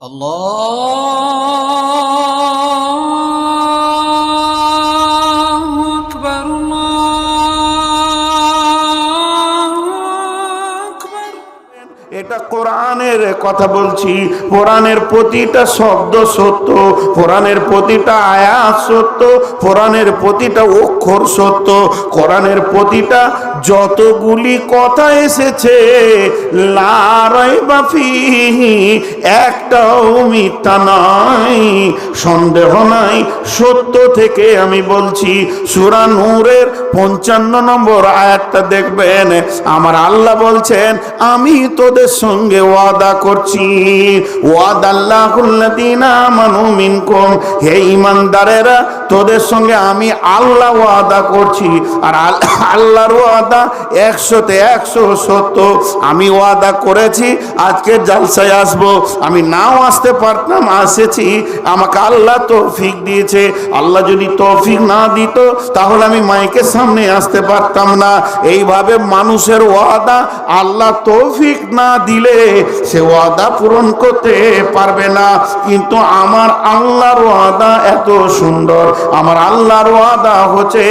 আল্লাহু আকবার, আল্লাহু আকবার। এটা কোরআনের কথা বলছি। কোরআনের প্রতিটা শব্দ সত্য, কোরআনের প্রতিটা আয়াত সত্য, কোরআনের প্রতিটা অক্ষর সত্য, কোরআনের প্রতিটা যতগুলি কথা এসেছে লা রাইবা ফিহি, একটাও মিথ্যা নয়, সন্দেহ নাই, সত্য থেকে আমি বলছি। সূরা নূরের 55 নম্বর আয়াতটা দেখবেন, আমার আল্লাহ বলছেন আমি তোদের সঙ্গে ওয়াদা করছি, ওয়াদাল্লাহুল্লাযীনা আমানু মিনকুম, হে ঈমানদারেরা তোদের সঙ্গে আমি আল্লাহ ওয়াদা করছি। আর আল্লাহর ওয়াদা 100-তে 100 সত্য। আমি ওয়াদা করেছি আজকে জালসায় আসবো, আমি নাও আসতে পারতাম, এসেছি, আমাকে আল্লাহ তৌফিক দিয়েছে। আল্লাহ যদি তৌফিক না দিত তাহলে আমি মাইকের সামনে আসতে পারতাম না। এইভাবে মানুষের ওয়াদা আল্লাহ তৌফিক না দিলে সে ওয়াদা পূরণ করতে পারবে না। কিন্তু আমার আল্লাহর ওয়াদা এত সুন্দর, আমার আল্লাহর ওয়াদা হচ্ছে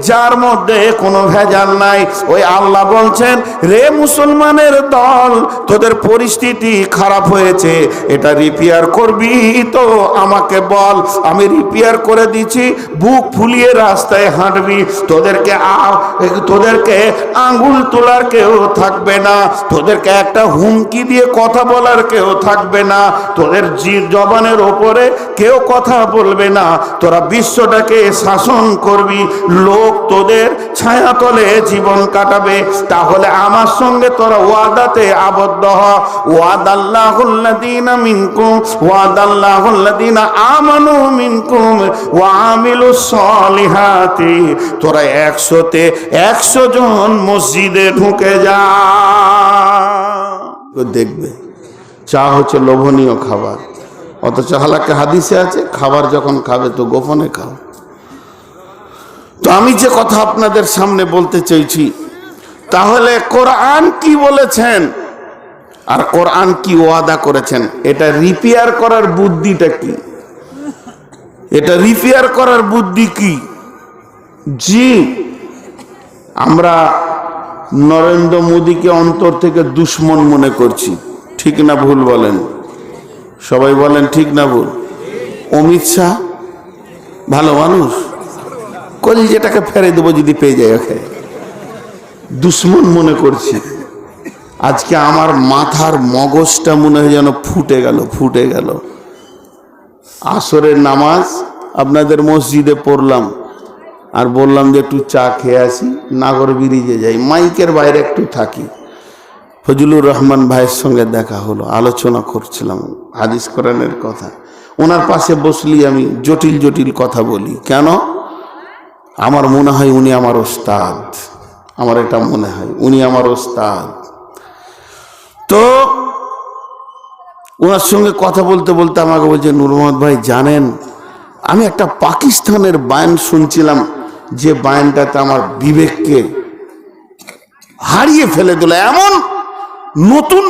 যার মধ্যে কোনো ভেজাল নাই। ওই আল্লাহ বলছেন, রে মুসলমানের দল, তোদের পরিস্থিতি খারাপ হয়েছে, এটা রিপেয়ার করবি তো আমাকে বল, আমি রিপেয়ার করে দিচ্ছি। বুক ফুলিয়ে রাস্তায় হাঁটবি, তোদেরকে আঙ্গুল তোলার কেউ থাকবে না, তোদেরকে একটা হুমকি দিয়ে কথা বলার কেউ থাকবে না, তোদের জবানের ওপরে কেউ কথা বলবে না, তোরা বিশ্বটাকে শাসন করবি, লোক তোদের ছায়াতলে জীবন কাটাবে। তাহলে আমার সঙ্গে তোরা ওয়াদাতে আবদ্ধ হ। ওয়াদাল্লাহুল্লাযীনা মিনকুম, ওয়াদাল্লাহুল্লাযীনা আমানু মিনকুম ওয়া আমিলুস সলিহাতি, তোরা 100-তে 100 জন মসজিদে ঢুকে যা। দেখবে চা হচ্ছে লোভনীয় খাবার, অথচ হালাকে হাদিসে আছে খাবার যখন খাবে তো গোপনে খাও। তো আমি যে কথা আপনাদের সামনে বলতে চাইছি, তাহলে কোরআন কি বলেছেন আর কোরআন কি ওয়াদা করেছেন, এটা রিপেয়ার করার বুদ্ধিটা কি? এটা রিপেয়ার করার বুদ্ধি কি? জি, আমরা নরেন্দ্র মোদীকে অন্তর থেকে দুশ্মন মনে করছি, ঠিক না ভুল বলেন? সবাই বলেন ঠিক না ভুল? অমিত শাহ ভালো মানুষ, কলিজাটাকে ফেরে দেবো যদি পেয়ে যায়, ওকে দুশ্মন মনে করছি। আজকে আমার মাথার মগজটা মনে হয় যেন ফুটে গেল। আসরের নামাজ আপনাদের মসজিদে পড়লাম আর বললাম যে একটু চা খেয়ে আসি, নাগর ব্রিজে যাই, মাইকের বাইরে একটু থাকি। ফজলুর রহমান ভাইয়ের সঙ্গে দেখা হলো, আলোচনা করছিলাম হাদিস কোরআনের কথা। ওনার পাশে বসলি আমি জটিল জটিল কথা বলি, কেন? আমার মনে হয় উনি আমার ওস্তাদ, আমার এটা মনে হয় উনি আমার ওস্তাদ। তো ওনার সঙ্গে কথা বলতে বলতে আমাকে বলছে, নূর মোহাম্মদ ভাই জানেন, আমি একটা পাকিস্তানের বায়ান শুনছিলাম, যে বায়ানটাতে আমার বিবেককে হারিয়ে ফেলে দিল, এমন নতুন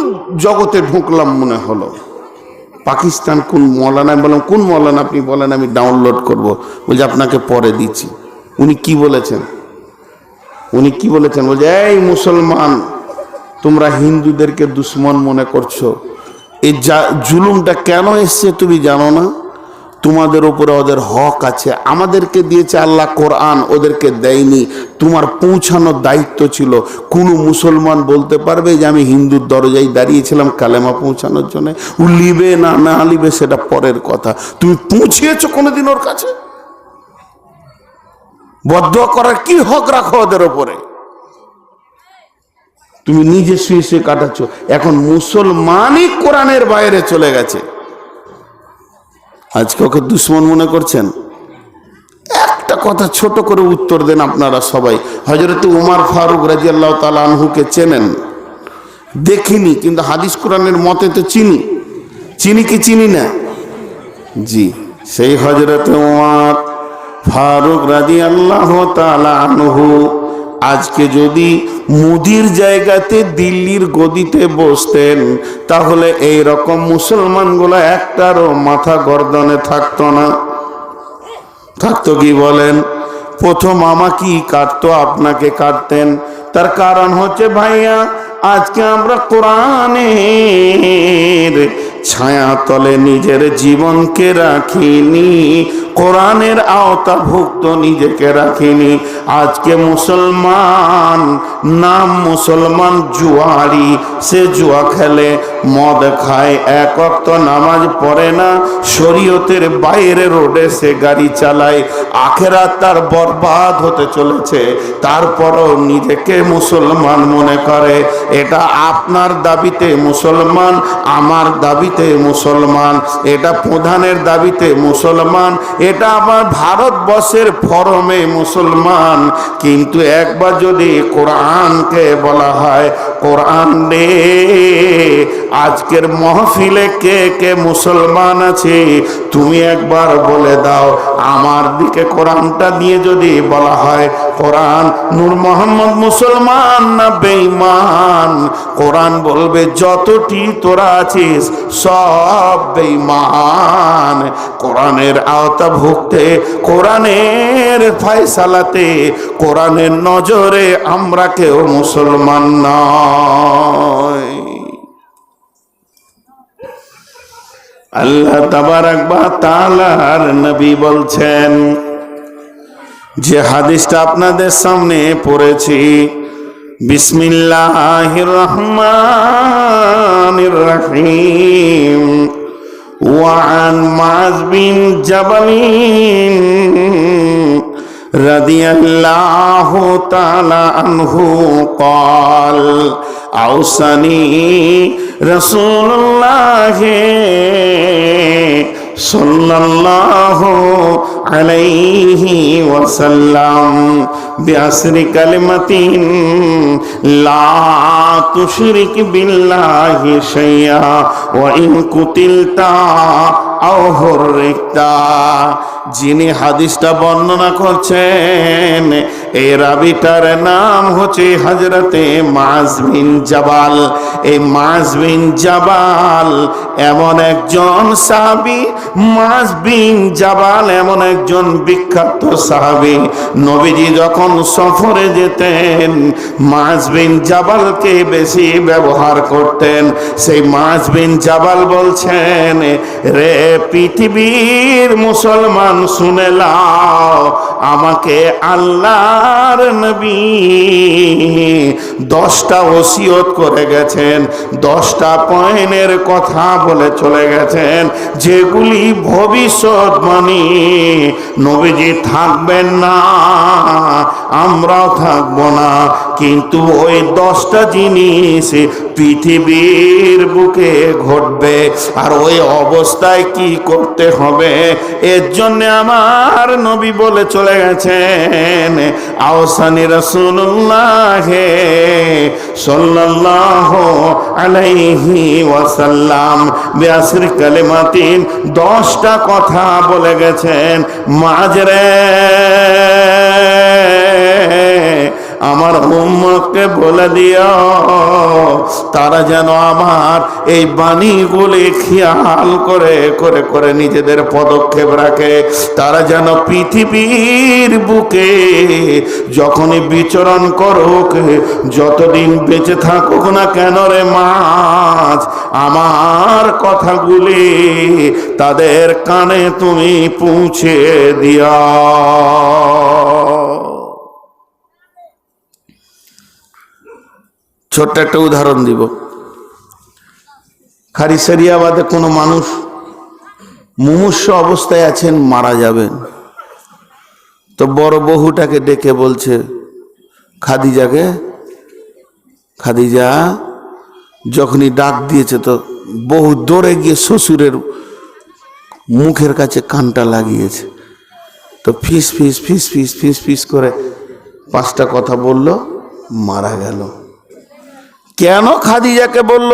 জগতে ঢুকলাম মনে হলো। পাকিস্তান কোন মৌলানা? বললাম কোন মৌলানা আপনি বলেন, আমি ডাউনলোড করব। বলছে আপনাকে পরে দিচ্ছি। উনি কি বলেছেন? বলছে, এই মুসলমান, তোমরা হিন্দুদেরকে দুশ্মন মনে করছো, এই জুলুমটা কেন এসছে তুমি জানো না? তোমাদের উপরে ওদের হক আছে, আমাদেরকে দিয়েছে আল্লাহ কোরআন, ওদেরকে দেয়নি। তোমার পৌঁছানোর দায়িত্ব ছিল। কোনো মুসলমান বলতে পারবে যে আমি হিন্দুর দরজায় দাঁড়িয়েছিলাম কালেমা পৌঁছানোর জন্য? ও লিবে না লিবে সেটা পরের কথা। তুমি পৌঁছিয়েছো কোনোদিন ওর কাছে? বদদুয়া করার কি হক রাখো ওদের ওপরে? তুমি নিজে শুয়ে শুয়ে কাটাচ্ছ। এখন মুসলমানই কোরআনের বাইরে চলে গেছে, আজকে ওকে দুশ্মন মনে করছেন। একটা কথা ছোট করে উত্তর দেন আপনারা সবাই। হযরত উমর ফারুক রাদিয়াল্লাহু তাআলা আনহুকে চেনেন? দেখিনি, কিন্তু হাদিস কোরআনের মতে তো চিনি কি চিনি না? জি, সেই হযরত উমর ফারুক রাদিয়াল্লাহু তাআলা আনহু আজকে যদি মুদির জায়গাতে দিল্লির গদিতে বসতেন তাহলে এই রকম মুসলমানগুলো একটারও মাথা গর্দনে থাকতো না। থাকতো কি বলেন? প্রথম আমাকেই কাটতো, আপনাকে কাটতেন। তার কারণ হচ্ছে ভাইয়া, আজকে আমরা কোরআনের ছায়া তলে নিজের জীবনকে রাখিনি, কোরআনের আওতাভুক্ত নিজেকে রাখিনি। আজকে মুসলমান, নাম মুসলমান, জুয়ারি, সে জুয়া খেলে, মদ খায়, এক ওয়াক্ত নামাজ পড়ে না, শরীয়তের বাইরে রোডে সে গাড়ি চালায়, আখেরাত তার বরবাদ হতে চলেছে। তারপরও নিজেকে মুসলমান মনে করে। এটা আপনার দাবিতে মুসলমান, আমার দাবিতে মুসলমান, এটা প্রধানের দাবিতে মুসলমান, এটা আমার ভারতবর্ষের ফরমে মুসলমান। কিন্তু একবার যদি কোরআনকে বলা হয়, কোরআন রে আজকের মাহফিলে কে কে মুসলমান আছে তুমি একবার বলে দাও। আমার দিকে কোরআনটা দিয়ে যদি বলা হয়, কোরআন নূর মোহাম্মদ মুসলমান না বেঈমান, কোরআন বলবে যতটি তোরা আছিস সব বেঈমান। কোরআনের আওতাভুক্তে, কোরআনের ফয়সালাতে, কোরআনের নজরে আমরা কেউ মুসলমান নয়। আল্লাহ তাবারাক ওয়া তাআলার নবী বলছেন, যে হাদিসটা আপনাদের সামনে পড়েছি, বিসমিল্লাহির রহমানির রহিম, ওয়ান মুআয বিন জাবাল রাদিয়াল্লাহু তাআলা আনহু قال আওসানি রাসূলুল্লাহ সাল্লাল্লাহু আলাইহি ওয়াসাল্লাম বিআসরি কালিমাতিন লা তুশরিক বিল্লাহি শাইআ ওয়া ইন কুতিলতা আও হুররিকতা। যিনি হাদিসটা বর্ণনা করছেন, এই রাবিটার নাম হচ্ছে হযরতে মুআয বিন জাবাল। এই মুআয বিন জাবাল এমন একজন সাহাবী, মুআয বিন জাবাল এমন একজন বিখ্যাত সাহাবী। নবীজি যখন সফরে যেতেন মুআয বিন জাবালকে বেশি ব্যবহার করতেন। সেই মুআয বিন জাবাল বলছেন, রে পৃথিবীর মুসলমান শুনে লাও, আমাকে আল্লাহর নবী 10টা ওসিয়ত করে গেছেন, 10টা পয়েন্টের কথা বলে চলে গেছেন, যেগুলি ভবিষ্যৎবাণী। নবীজি থাকবেন না, আমরাও থাকবো না, কিন্তু ওই 10টা জিনিস পৃথিবীর বুকে ঘটবে। আর ওই অবস্থায় কি করতে হবে, এর জন্য আমার নবী বলে চলে গেছেন, আওসানি রাসূলুল্লাহ সাল্লাল্লাহু আলাইহি ওয়াসাল্লাম বিআসরি কালিমাতিন, 10টা কথা বলে গেছেন। মাঝরে আমার উম্মতকে বলে দিও, তারা যেন আমার এই বাণীগুলি খেয়াল করে করে করে নিজেদের পদক্ষেপ রাখে। তারা যেন পৃথিবীর বুকে যখনই বিচরণ করুক, যতদিন বেঁচে থাকুক না কেন রে মাছ, আমার কথাগুলি তাদের কানে তুমি পৌঁছে দিও। ছোট্ট একটা উদাহরণ দিব। খারিসারিয়াবাদে কোনো মানুষ মুমূর্ষু অবস্থায় আছেন, মারা যাবেন, তো বড় বহুটাকে ডেকে বলছে, খাদিজাকে, খাদিজা যখনই ডাক দিয়েছে তো বহু দৌড়ে গিয়ে শ্বশুরের মুখের কাছে কানটা লাগিয়েছে। তো ফিস ফিস ফিস ফিস ফিস ফিস করে 5টা কথা বলল, মারা গেল। কেন খাদিজাকে বলল?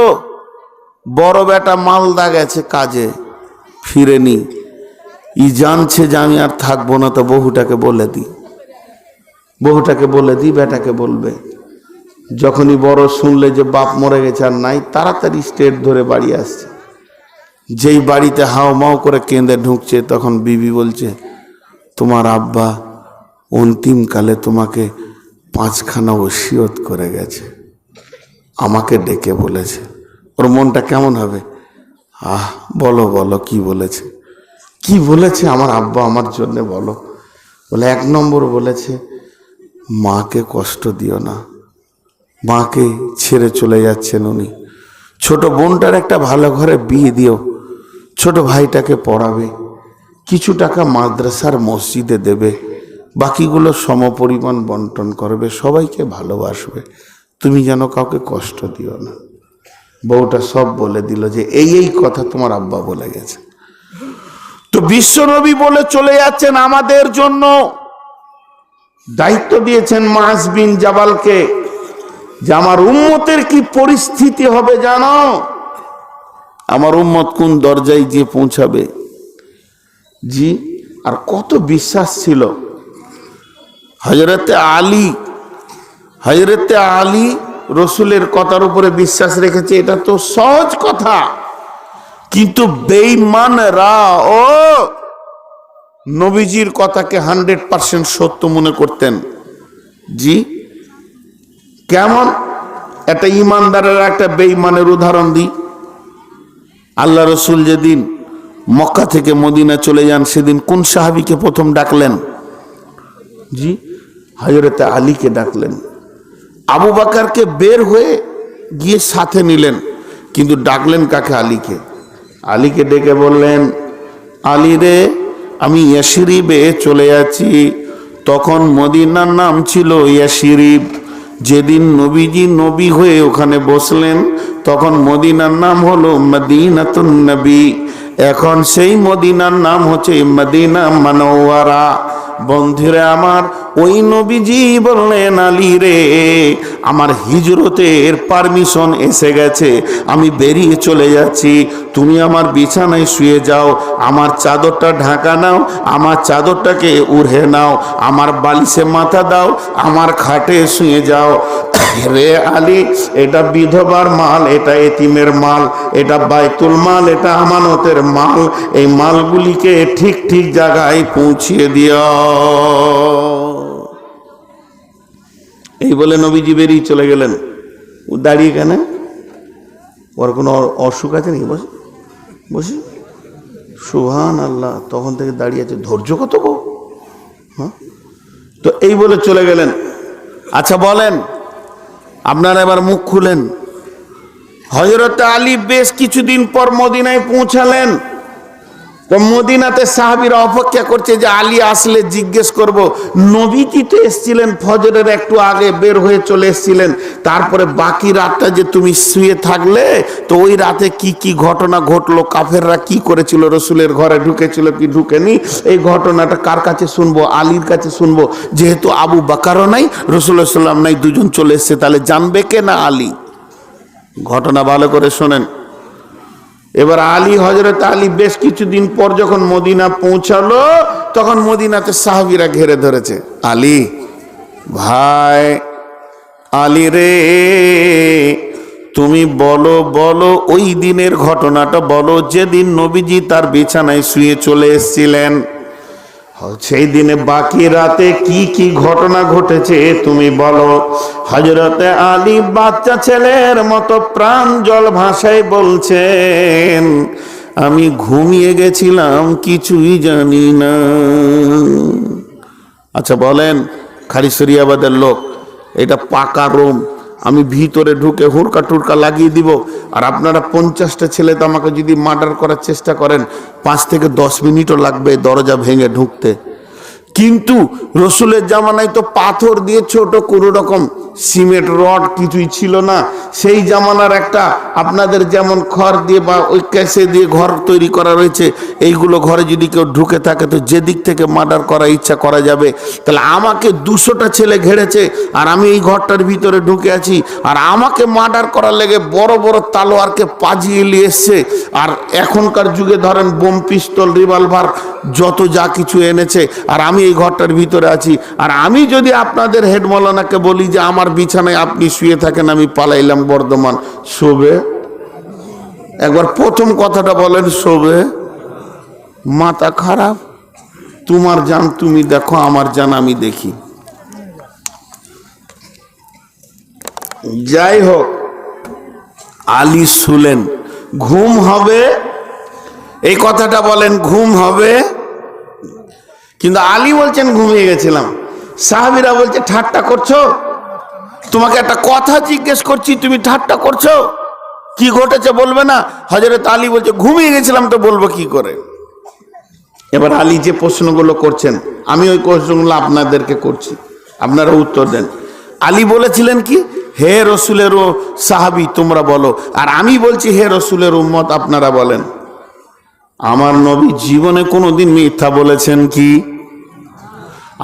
বড় বেটা মালদা গেছে কাজে, ফিরেনি, ই জানছে যে আমি আর থাকবো না, তো বহুটাকে বলে দিই। বহুটাকে বলে দিই, বেটাকে বলবে। যখনই বড় শুনলে যে বাপ মরে গেছে আর নাই, তাড়াতাড়ি স্টেট ধরে বাড়ি আসছে। যেই বাড়িতে হাও মাও করে কেঁদে ঢুকছে, তখন বিবি বলছে তোমার আব্বা অন্তিমকালে তোমাকে 5খানা ওসিয়ত করে গেছে, আমাকে ডেকে বলেছে। ওর মনটা কেমন হবে? বলো বলো কি বলেছে, কি বলেছে আমার আব্বা আমার জন্য, বলো। বলে 1 নম্বর বলেছে মাকে কষ্ট দিও না, মাকে ছেড়ে চলে যাচ্ছেন উনি। ছোট বোনটার একটা ভালো ঘরে বিয়ে দিও, ছোট ভাইটাকে পড়াবে, কিছু টাকা মাদ্রাসার মসজিদে দেবে, বাকিগুলো সমপরিমাণ বন্টন করবে, সবাইকে ভালোবাসবে, তুমি যেন কাউকে কষ্ট দিও না। বউটা সব বলে দিল যে এই কথা তোমার আব্বা বলে গেছে। তো বিশ্বনবী বলে চলে যাচ্ছেন, আমাদের জন্য দায়িত্ব দিয়েছেন মুআজ বিন জাবালকে যে আমার উম্মতের কি পরিস্থিতি হবে জানো, আমার উম্মত কোন দরজায় গিয়ে পৌঁছাবে। জি, আর কত বিশ্বাস ছিল হযরতে আলী রসুলের কথার উপরে বিশ্বাস রেখেছে, এটা তো সহজ কথা। কিন্তু বেঈমানরা ও নবীজির কথাকে 100% সত্য মনে করতেন। জি, কেমন? একটা ইমানদারের একটা বেঈমানের উদাহরণ দিই। আল্লাহ রসুল যেদিন মক্কা থেকে মদিনা চলে যান, সেদিন কোন সাহাবীকে প্রথম ডাকলেন? জি, হযরতে আলীকে ডাকলেন। আবু বকরকে বের হয়ে গিয়ে সাথে নিলেন, কিন্তু ডাকলেন কাকে? আলীকে ডেকে বললেন, আলী রে, আমি ইয়াশরিবে চলে যাচ্ছি। তখন মদিনার নাম ছিল ইয়াশরিব। যেদিন নবীজি নবী হয়ে ওখানে বসলেন, তখন মদিনার নাম হলো মদিনাতুন নবী। এখন সেই মদিনার নাম হচ্ছে মদিনা মুনাওয়ারা। বন্ধুরা আমার, ওই নবীজি বললেন, আলী রে, আমার হিজরতের পারমিশন এসে গেছে, আমি বেরিয়ে চলে যাচ্ছি, তুমি আমার বিছানায় শুয়ে যাও, আমার চাদরটা ঢাকা নাও, আমার চাদরটাকে উড়ে নাও, আমার বালিশে মাথা দাও, আমার খাটে শুয়ে যাও। রে আলী, এটা বিধবার মাল, এটা এতিমের মাল, এটা বাইতুল মাল, এটা আমানতের মাল, এই মালগুলিকে ঠিক ঠিক জায়গায় পৌঁছিয়ে দিও। এই বলে নবীজি বেরিয়ে চলে গেলেন। ও দাঁড়িয়ে কেন? ওর কোনো অসুখ আছে নাকি? বসে সুবহানাল্লাহ, তখন থেকে দাঁড়িয়ে আছে। ধৈর্য কত গো! হ্যাঁ, তো এই বলে চলে গেলেন। আচ্ছা বলেন, আপনারা এবার মুখ খুলেন। হযরত আলী বেশ কিছুদিন পর মদিনায় পৌঁছালেন। তো মদিনাতে সাহাবীরা অপেক্ষা করছে যে আলী আসলে জিজ্ঞেস করব। নবীজি তো এসেছিলেন ফজরের একটু আগে, বের হয়ে চলে এসেছিলেন, তারপরে বাকি রাতটা যে তুমি শুয়ে থাকলে, তো ওই রাতে কি কি ঘটনা ঘটলো, কাফেররা কি করেছিল, রসুলের ঘরে ঢুকেছিল কি ঢুকেনি, এই ঘটনাটা কার কাছে শুনবো? আলীর কাছে শুনবো। যেহেতু আবু বকরও নাই, রাসূলুল্লাহ সাল্লাল্লাহু আলাইহি ওয়াসাল্লাম নাই, দুজন চলে এসেছে, তাহলে জানবে কে? না আলী। ঘটনা ভালো করে শোনেন। এবার হযরত আলী বেশ কিছুদিন পর যখন মদিনা পৌঁছালো, তখন মদিনাতে সাহাবীরা ঘিরে ধরেছে। আলী ভাই, আলী রে, তুমি বলো বলো ওই দিনের ঘটনাটা বলো, যেদিন নবীজি তার বিছানায় শুয়ে চলে এসেছিলেন, সেই দিনে বাকি রাতে কি কি ঘটনা ঘটেছে তুমি বলো। হযরতে আলী বাচ্চা ছেলের মতো প্রাঞ্জল ভাষায় বলছেন, আমি ঘুমিয়ে গেছিলাম, কিছুই জানি না। আচ্ছা বলেন, খারিশরিয়াবাদের লোক, এটা পাকা রুম, আমি ভিতরে ঢুকে হুড়কা টুরকা লাগিয়ে দিব, আর আপনারা 50টা ছেলে তো আমাকে যদি মার্ডার করার চেষ্টা করেন, 5 থেকে 10 মিনিটও লাগবে দরজা ভেঙে ঢুকতে। কিন্তু রসুলের জামানায় তো পাথর দিয়ে, ছোট কোনো রকম সিমেন্ট রড কিছুই ছিল না। সেই জামানার একটা আপনাদের যেমন খড় দিয়ে বা ওই ক্যাসে দিয়ে ঘর তৈরি করা রয়েছে, এইগুলো ঘরে যদি কেউ ঢুকে থাকে তো যে দিক থেকে মার্ডার করার ইচ্ছা করা যাবে। তাহলে আমাকে 200টা ছেলে ঘেরেছে, আর আমি এই ঘরটার ভিতরে ঢুকে আছি, আর আমাকে মার্ডার করার লেগে বড় বড় তালোয়ারকে পাজিয়ে নিয়ে এসছে। আর এখনকার যুগে ধরেন বোম, পিস্তল, রিভলভার যত যা কিছু এনেছে, আর আমি এই ঘরটার ভিতরে আছি। আর আমি যদি আপনাদের হেড মৌলানাকে বলি যে আমার বিছানায় আপনি শুয়ে থাকেন, আমি পালাইলাম বর্ধমান, শোবে? একবার প্রথম কথাটা বলেন, শোবে? মাথা খারাপ? তোমার জান তুমি দেখো, আমার জান আমি দেখি। যাই হোক, আলী শুলেন, ঘুম হবে এই কথাটা বলেন, ঘুম হবে? কিন্তু আলী বলছেন ঘুমিয়ে গেছিলাম। সাহাবীরা বলছে ঠাট্টা করছো? তোমাকে একটা কথা জিজ্ঞেস করছি, তুমি ঠাট্টা করছো? কি ঘটেছে বলবে না? হযরত আলী বলছে ঘুমিয়ে গেছিলাম, তো বলবো কি করে? এবার আলী যে প্রশ্নগুলো করছেন, আমি ওই প্রশ্নগুলো আপনাদেরকে করছি, আপনারা উত্তর দেন। আলী বলেছিলেন কি, হে রসুলের সাহাবী তোমরা বলো, আর আমি বলছি হে রসুলের উম্মত আপনারা বলেন। আমার নবী জীবনে কোনোদিন মিথ্যা বলেছেন কি?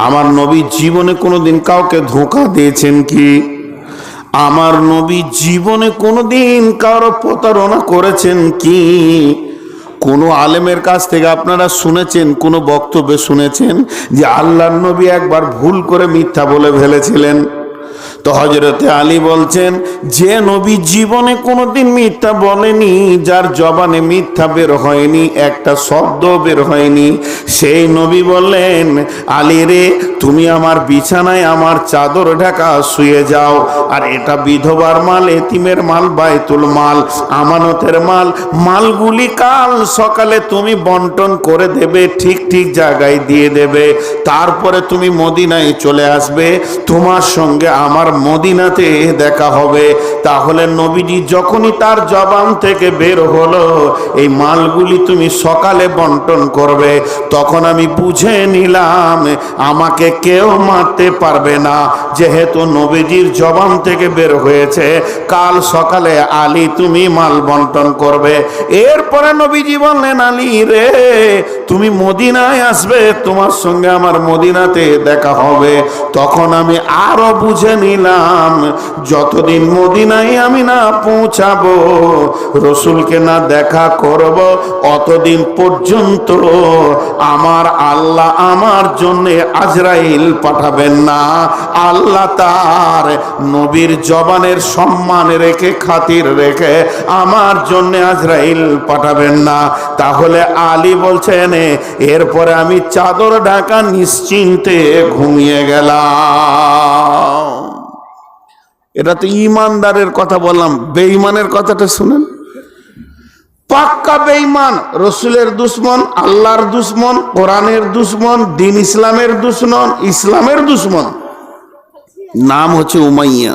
আমার নবী জীবনে কোনোদিন কাউকে ধোঁকা দিয়েছেন কি? আমার নবী জীবনে কোনোদিন কারো প্রতারণা করেছেন কি? কোনো আলেমের কাছ থেকে আপনারা শুনেছেন, কোনো বক্তব্যে শুনেছেন যে আল্লাহর নবী একবার ভুল করে মিথ্যা বলে ফেলেছিলেন? তো হযরতে আলী বলছেন, যে নবী জীবনে কোনোদিন মিথ্যা বলেনি, যার জবানে মিথ্যা বের হয়নি, একটা শব্দ বের হয়নি, সেই নবী বললেন, আলী রে তুমি আমার বিছানায় আমার চাদর ঢাকা শুয়ে যাও। আর এটা বিধবার মাল, এতিমের মাল, বাইতুল মাল, আমানতের মাল, মালগুলি কাল সকালে তুমি বন্টন করে দেবে, ঠিক ঠিক জায়গায় দিয়ে দেবে। তারপরে তুমি মদিনায় চলে আসবে, তোমার সঙ্গে আমার মদিনাতে দেখা হবে। তাহলে নবীজি যখনই তার জবান থেকে বের হলো এই মালগুলি তুমি সকালে বন্টন করবে, তখন আমি বুঝে নিলাম আমাকে কেউ মারতে পারবে না, যেহেতু নবীজির জবান থেকে বের হয়েছে কাল সকালে আলী তুমি মাল বন্টন করবে। এরপরে নবীজি বললেন, আলী রে তুমি মদিনায় আসবে, তোমার সঙ্গে আমার মদিনাতে দেখা হবে। তখন আমি আরো বুঝে নিলাম যতদিন মদিনায় আমি না পৌঁছাবো, রসুলকে না দেখা করব, অতদিন পর্যন্ত আমার আল্লাহ আমার জন্য আজরাইল পাঠাবেন না। আল্লাহ তার নবীর জবানের সম্মান রেখে, খাতির রেখে আমার জন্য আজরাইল পাঠাবেন না। তাহলে আলী বলছেন, এরপরে আমি চাদর ঢাকা নিশ্চিন্তে ঘুমিয়ে গেলাম। এটা তো ইমানদারের কথা বললাম, বেঈমানের কথাটা শুনেন। পাক্কা বেঈমান, রসুলের দুশ্মন, আল্লাহর দুশ্মন, কোরআনের দুশ্মন, দিন ইসলামের দুশ্মন, ইসলামের দুশ্মন, নাম হচ্ছে উমাইয়া।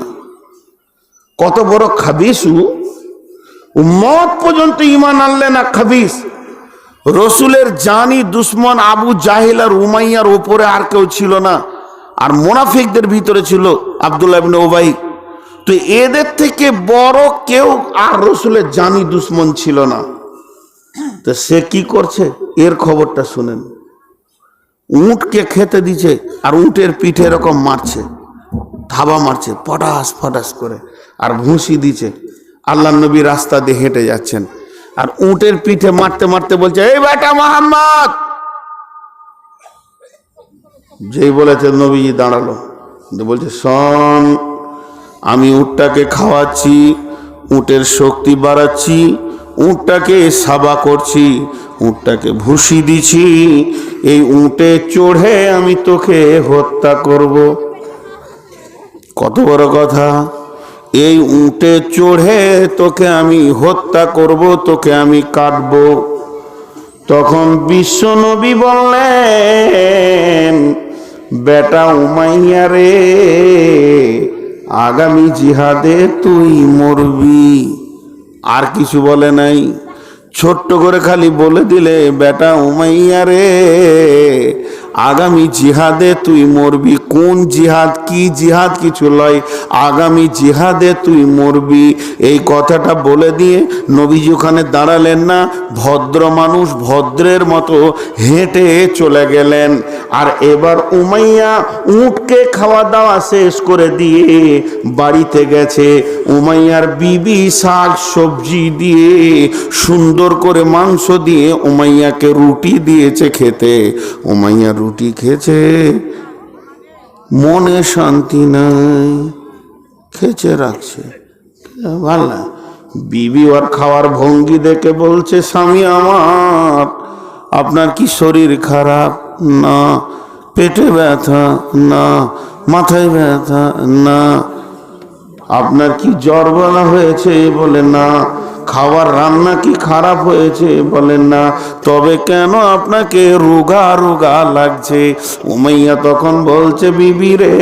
কত বড় খাবিস! উম্মত পর্যন্ত ঈমান আনলে না, খাবিস। রসুলের জানি দুশ্মন আবু জাহিল আর উমাইয়ার উপরে আর কেউ ছিল না। আর মুনাফিকদের ভিতরে ছিল আব্দুল্লাহ ইবনে উবাই। তো এদের থেকে বড় কেউ আর রসুলের জানি দুশ্মন ছিল না। তো সে কি করছে, এর খবরটা শুনেন। উটকে খেতে দিচ্ছে, আর উটের পিঠে এরকম মারছে, থাবা মারছে পটাস ফটাস করে, আর ভুসি দিচ্ছে। আল্লাহ নবী রাস্তা দিয়ে হেঁটে যাচ্ছেন, আর উটের পিঠে মারতে মারতে বলছে, এই বেটা মুহাম্মদ। যেই বলেছে নবীজি দাঁড়ালো, বলছে, শোন, আমি উটটাকে খাওয়াচ্ছি, উটের শক্তি বাড়াচ্ছি, উটটাকে সাবা করছি, উটটাকে ভুসি দিছি, এই উটে চড়ে আমি তোকে হত্যা করব। কত বড় কথা! এই উটে চড়ে তোকে আমি হত্যা করব, তোকে আমি কাটব। তখন বিশ্ব নবী বললেন, বেটা উমাইয়া রে, আগামী জিহাদে তুই মরবি। আর কিছু বলে নাই, ছোট্ট করে খালি বলে দিলে, বেটা উমাইয়া রে, আগামী জিহাদে তুই মরবি। কোন জিহাদ, কি জিহাদ কিছু লয়, আগামী জিহাদে তুই মরবি। এই কথাটা বলে দিয়ে নবীজি ওখানে দাঁড়ালেন না, ভদ্র মানুষ ভদ্রের মতো হেঁটে চলে গেলেন। আর এবার উমাইয়া উটকে খাওয়া দাওয়া শেষ করে দিয়ে বাড়িতে গেছে। উমাইয়ার বিবি শাক সবজি দিয়ে সুন্দর করে মাংস দিয়ে উমাইয়াকে রুটি দিয়েছে খেতে। উমাইয়া রুটি খেয়েছে, মনে শান্তি নাই, খেচে রাখছে। ভাল না, বিবি ওর খাওয়ার ভঙ্গি দেখে বলছে, স্বামী আমার, আপনার কি শরীর খারাপ? না। পেটে ব্যথা? না। মাথায় ব্যথা? না। আপনার কি জ্বর বলা হয়েছে? বলে না। খাবার রান্না কি খারাপ হয়েছে? বলেন না। তবে কেন আপনাকে রোগা রোগা লাগছে? উমাইয়া তখন বলছে, বিবি রে,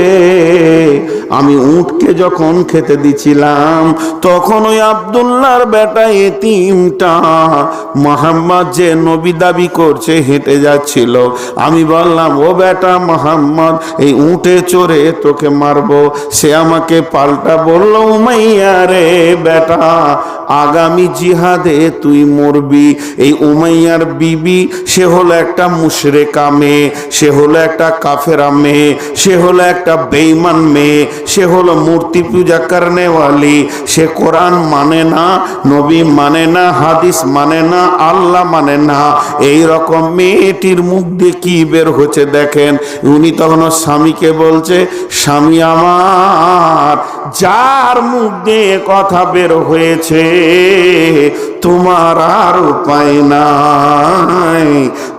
আমি উটকে যখন খেতে দিছিলাম তখন ওই আব্দুল্লাহর বেটা এতিমটা মোহাম্মদ যে নবী দাবি করছে হেঁটে যাচ্ছিল। আমি বললাম, ও বেটা মোহাম্মদ, এই উটে চড়ে তোকে মারবো। সে আমাকে পাল্টা বলল, উমাইয়া রে বেটা, আগামী জিহাদে তুই মরবি। এই উমাইয়ার বিবি সে হলো একটা মুশরিকা মেয়ে, সে হলো একটা কাফেরা মেয়ে, সে হলো একটা বেঈমান মেয়ে, সে হলো মূর্তি পূজা করনেওয়ালি। সে কোরআন মানে না, নবী মানে না, হাদিস মানে না, আল্লাহ মানে না। এই রকম মেয়েটির মুখ দিয়ে কি বের হচ্ছে দেখেন। উনি তখন স্বামীকে বলছে, স্বামী আমার, যার মুখ দিয়ে কথা বের হয়েছে তোমার আর উপায় নাই,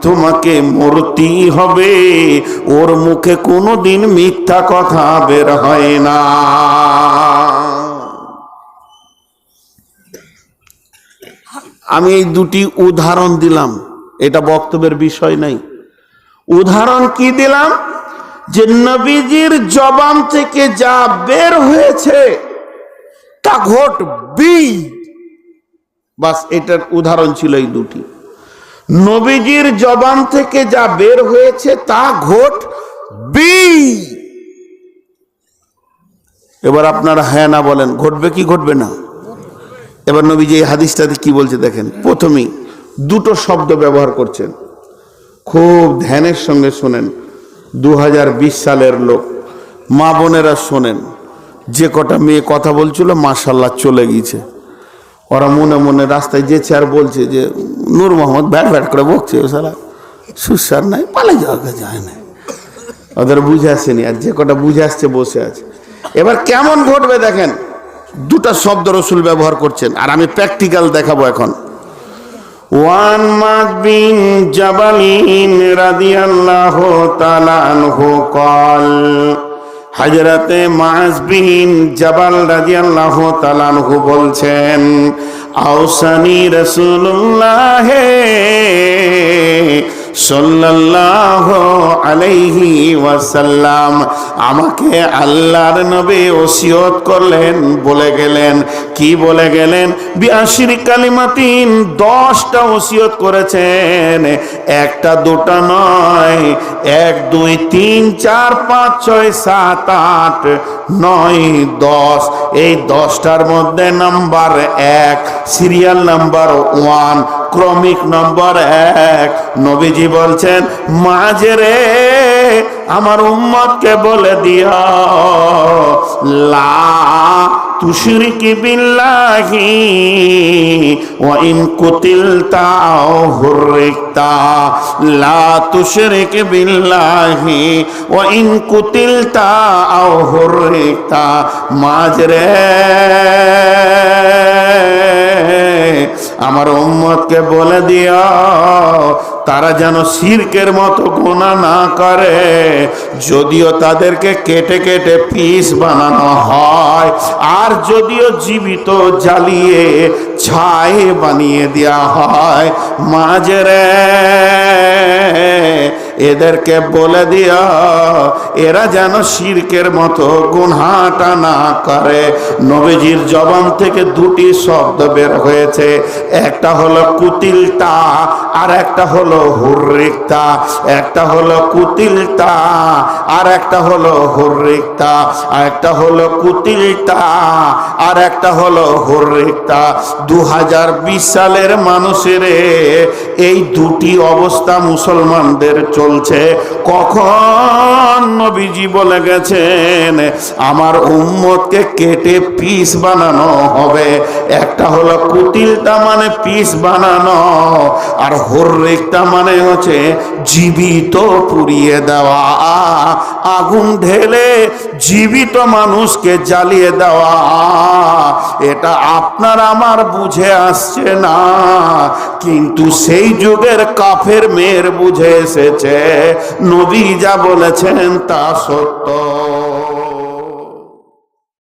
তোমাকে মরতেই হবে। ওর মুখে কোনোদিন মিথ্যা কথা বের হয় না। আমি এই দুটি উদাহরণ দিলাম, এটা বক্তব্যের বিষয় নাই। উদাহরণ কি দিলাম? যে নবীজির জবান থেকে যা বের হয়েছে তা ঘটবি। বাস, এটার উদাহরণ ছিল এই দুটি। নবীজির জবান থেকে যা বের হয়েছে তা ঘটবি। এবার আপনারা হ্যাঁ না বলেন, ঘটবে কি ঘটবে না? এবার নবীজি এই হাদিসটাতে কি বলছে দেখেন। প্রথমেই দুটো শব্দ ব্যবহার করছেন, খুব ধ্যানের সঙ্গে শোনেন। 2020 সালের লোক, মা বোনেরা শোনেন। যে কটা মেয়ে কথা বলছিল মাশাআল্লাহ চলে গিয়েছে। ওরা মনে মনে রাস্তায় যেছে আর বলছে যে নূর মোহাম্মদ ব্যাট ব্যাট করে বকছে, ও সালা সুসার নাই, পালে যাওয়া যায় না। ওদের বুঝে আসেনি, আর যে কটা বুঝে আসছে বসে আছে। এবার কেমন ঘটবে দেখেন। দুটা শব্দ রসুল ব্যবহার করছেন, আর আমি প্র্যাকটিক্যাল দেখাবো এখন। ওয়ান মাদ বিন জাবালিন রাদিয়াল্লাহু তাআলা আনহু ক্বাল, হযরতে মুআজ বিন জাবাল রাদিয়াল্লাহু তাআলা আনহু বলছেন, আওসানি রাসূলুল্লাহ সাল্লাল্লাহু আলাইহি ওয়াসাল্লাম, আমাকে আল্লাহর নবী ওসিয়ত করলেন, বলে গেলেন। কি বলে গেলেন? বিআশরি কালিমাতিন, 10টা ওসিয়ত করেছেন, একটা দুটা নয়। 1 2 3 4 5 6 7 8 9 10। এই 10টার মধ্যে নাম্বার 1, সিরিয়াল নাম্বার 1, ক্রমিক নম্বর 1। নবীজি বলছেন, মাঝে রে আমার উম্মতকে বলে দিও, লা তুশরিকি বিল্লাহি ওয়া ইন কুতিলতা আও হুররিকতা, লা তুশরিকি বিল্লাহি ওয়া ইন কুতিলতা আও হুররিকতা। মাঝে রে আমার উম্মতকে বলে দিও, তারা যেন শিরকের মতো গুনাহ না করে, যদিও তাদেরকে কেটে কেটে পিস বানানো হয়, আর যদিও জীবিত জ্বালিয়ে ছাই বানিয়ে দেওয়া হয়। মাঝে রে এদেরকে বলে দিও এরা যেন শিরকের মতো গুনাহটা না করে। নবীজির জবান থেকে দুটি শব্দ বের হয়েছে, একটা হলো কুতিলতা আর একটা হলো হুররিকতা। একটা হলো কুতিলতা আর একটা হলো হুররিকতা, আর একটা হলো কুতিলতা আর একটা হলো হুররিকতা। 2020 সালের মানুষের এই দুটি অবস্থা মুসলমানদের চলছে। কখন নবীজি বলে গেছেন আমার উম্মতকে কেটে পিস বানানো হবে। একটা হলো কুতিলতা মানে পিস বানানো, আর হুররিকতা মানে হচ্ছে জীবিত পুড়িয়ে দেওয়া, আগুন ঢেলে জীবিত মানুষকে জ্বালিয়ে দেওয়া। এটা আপনার আমার বুঝে আসছে না, কিন্তু সেই যুগের কাফের মেয়ের বুঝে এসেছে। নবী যা বলেছেন তা সত্য।